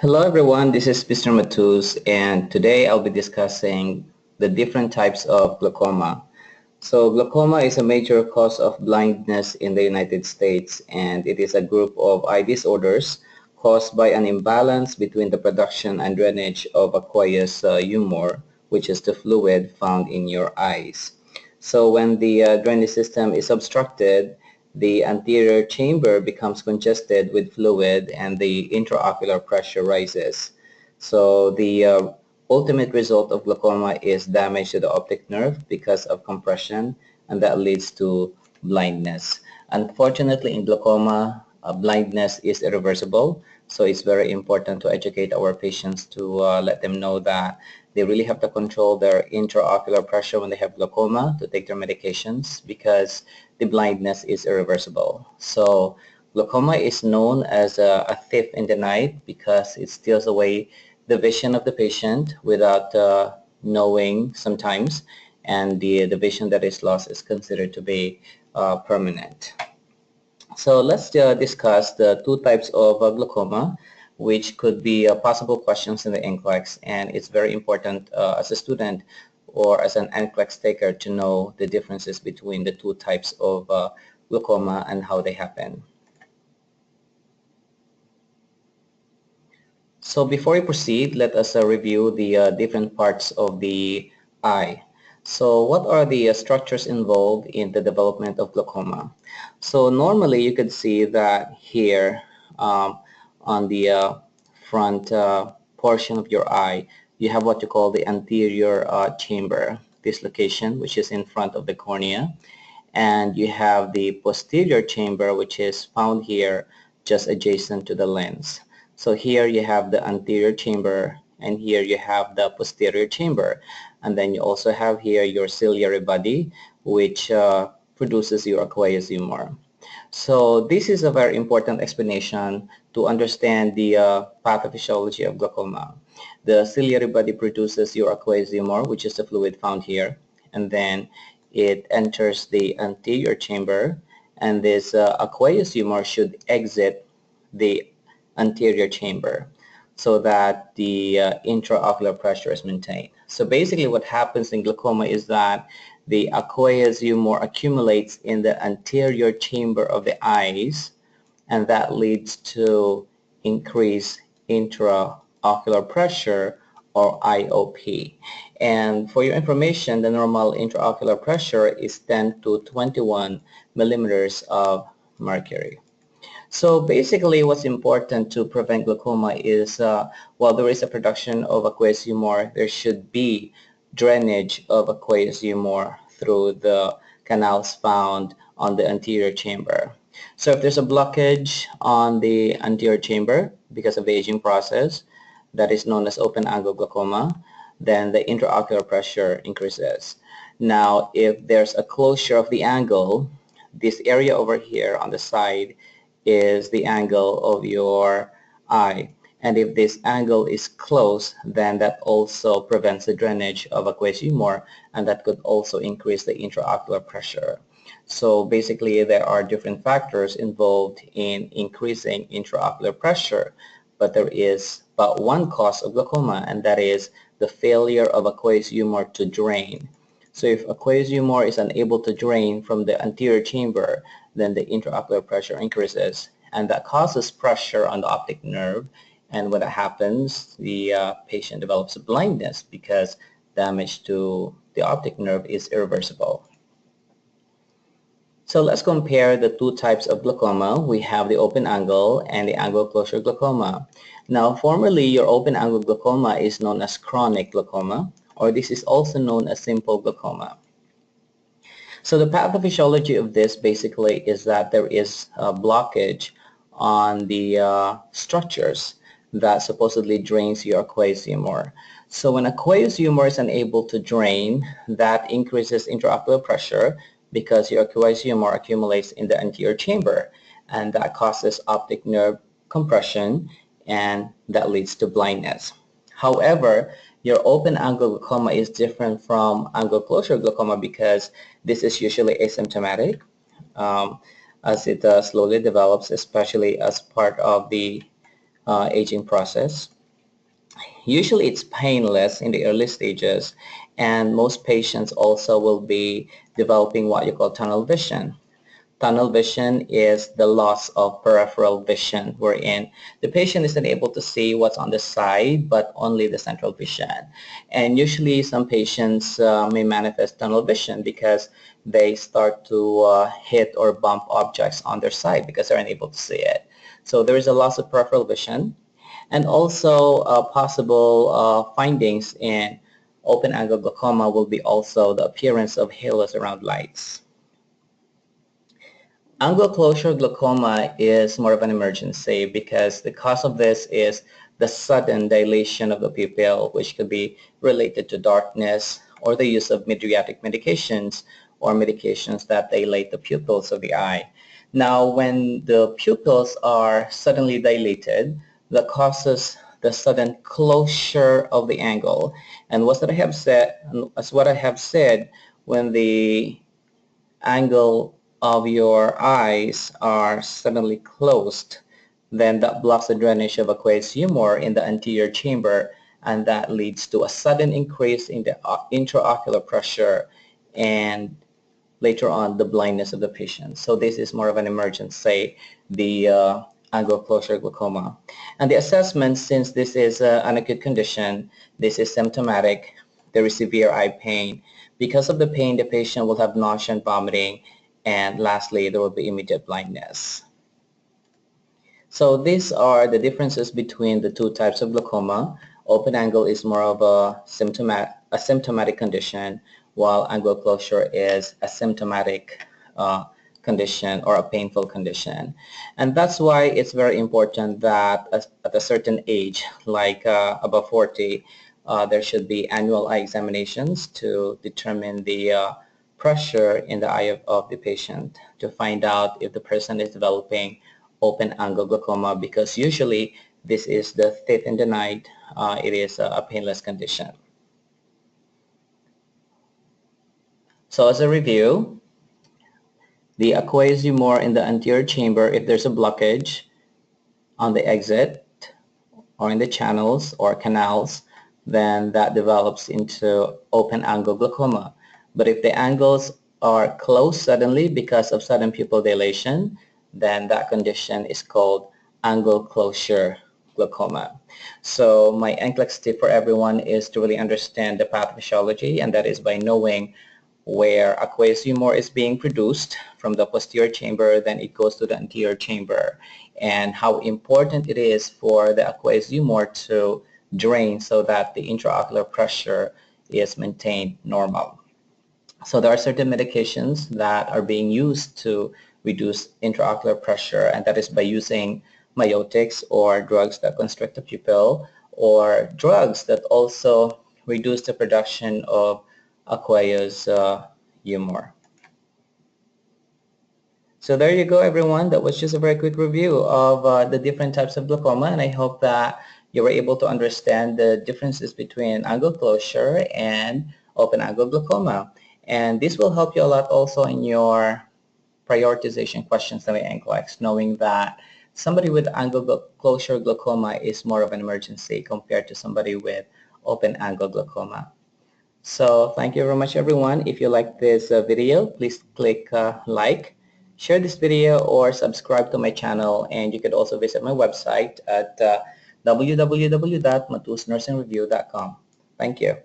Hello everyone, this is Mr. Matus, and today I'll be discussing the different types of glaucoma. So glaucoma is a major cause of blindness in the United States, and it is a group of eye disorders caused by an imbalance between the production and drainage of aqueous humor, which is the fluid found in your eyes. So when the drainage system is obstructed, the anterior chamber becomes congested with fluid and the intraocular pressure rises. So the ultimate result of glaucoma is damage to the optic nerve because of compression, and that leads to blindness. Unfortunately, in glaucoma, blindness is irreversible, so it's very important to educate our patients to let them know that they really have to control their intraocular pressure when they have glaucoma, to take their medications, because the blindness is irreversible. So glaucoma is known as a thief in the night because it steals away the vision of the patient without knowing sometimes, and the vision that is lost is considered to be permanent. So let's discuss the two types of glaucoma, which could be possible questions in the NCLEX, and it's very important as a student or as an NCLEX taker to know the differences between the two types of glaucoma and how they happen. So before we proceed, let us review the different parts of the eye. So what are the structures involved in the development of glaucoma? So normally you could see that here on the front portion of your eye, you have what you call the anterior chamber, this location, which is in front of the cornea. And you have the posterior chamber, which is found here just adjacent to the lens. So here you have the anterior chamber, and here you have the posterior chamber. And then you also have here your ciliary body, which produces your aqueous humor. So this is a very important explanation to understand the pathophysiology of glaucoma. The ciliary body produces your aqueous humor, which is the fluid found here, and then it enters the anterior chamber, and this aqueous humor should exit the anterior chamber so that the intraocular pressure is maintained. So basically what happens in glaucoma is that the aqueous humor accumulates in the anterior chamber of the eyes, and that leads to increased intraocular pressure, or IOP. And for your information, the normal intraocular pressure is 10 to 21 millimeters of mercury. So basically what's important to prevent glaucoma is while there is a production of aqueous humor, there should be drainage of aqueous humor through the canals found on the anterior chamber. So if there's a blockage on the anterior chamber because of the aging process, that is known as open angle glaucoma, then the intraocular pressure increases. Now if there's a closure of the angle, this area over here on the side is the angle of your eye, and if this angle is closed, then that also prevents the drainage of aqueous humor, and that could also increase the intraocular pressure. So basically there are different factors involved in increasing intraocular pressure, but there is but one cause of glaucoma, and that is the failure of aqueous humor to drain. So if aqueous humor is unable to drain from the anterior chamber, then the intraocular pressure increases, and that causes pressure on the optic nerve, and when that happens, the patient develops blindness because damage to the optic nerve is irreversible. So let's compare the two types of glaucoma. We have the open angle and the angle closure glaucoma. Now formerly your open angle glaucoma is known as chronic glaucoma, or this is also known as simple glaucoma. So the pathophysiology of this basically is that there is a blockage on the structures that supposedly drains your aqueous humor. So when aqueous humor is unable to drain, that increases intraocular pressure because your aqueous humor accumulates in the anterior chamber, and that causes optic nerve compression, and that leads to blindness. However, your open angle glaucoma is different from angle closure glaucoma because this is usually asymptomatic as it slowly develops, especially as part of the aging process. Usually it's painless in the early stages, and most patients also will be developing what you call tunnel vision. Tunnel vision is the loss of peripheral vision, wherein the patient isn't able to see what's on the side but only the central vision. And usually some patients may manifest tunnel vision because they start to hit or bump objects on their side because they're unable to see it. So there is a loss of peripheral vision. And also possible findings in open-angle glaucoma will be also the appearance of halos around lights. Angle closure glaucoma is more of an emergency because the cause of this is the sudden dilation of the pupil, which could be related to darkness or the use of mydriatic medications or medications that dilate the pupils of the eye. Now, when the pupils are suddenly dilated, that causes the sudden closure of the angle. And as what I have said, when the angle of your eyes are suddenly closed, then that blocks the drainage of aqueous humor in the anterior chamber, and that leads to a sudden increase in the intraocular pressure and later on the blindness of the patient. So this is more of an emergency, the angle closure glaucoma. And the assessment, since this is an acute condition, this is symptomatic, there is severe eye pain. Because of the pain, the patient will have nausea and vomiting, and lastly, there will be immediate blindness. So these are the differences between the two types of glaucoma. Open angle is more of a symptomatic condition, while angle closure is a symptomatic condition or a painful condition. And that's why it's very important that at a certain age, like above 40, there should be annual eye examinations to determine the pressure in the eye of the patient to find out if the person is developing open angle glaucoma, because usually this is the thief in the night. It is a painless condition. So as a review, the aqueous humor in the anterior chamber, if there's a blockage on the exit or in the channels or canals, then that develops into open angle glaucoma. But if the angles are closed suddenly because of sudden pupil dilation, then that condition is called angle closure glaucoma. So my NCLEX tip for everyone is to really understand the pathophysiology, and that is by knowing where aqueous humor is being produced from the posterior chamber, then it goes to the anterior chamber, and how important it is for the aqueous humor to drain so that the intraocular pressure is maintained normal. So there are certain medications that are being used to reduce intraocular pressure, and that is by using miotics or drugs that constrict the pupil, or drugs that also reduce the production of aqueous humor. So there you go, everyone. That was just a very quick review of the different types of glaucoma, and I hope that you were able to understand the differences between angle closure and open angle glaucoma. And this will help you a lot also in your prioritization questions in the NCLEX, knowing that somebody with angle closure glaucoma is more of an emergency compared to somebody with open angle glaucoma. So thank you very much, everyone. If you like this video, please click like, share this video, or subscribe to my channel. And you could also visit my website at www.matusnursingreview.com. Thank you.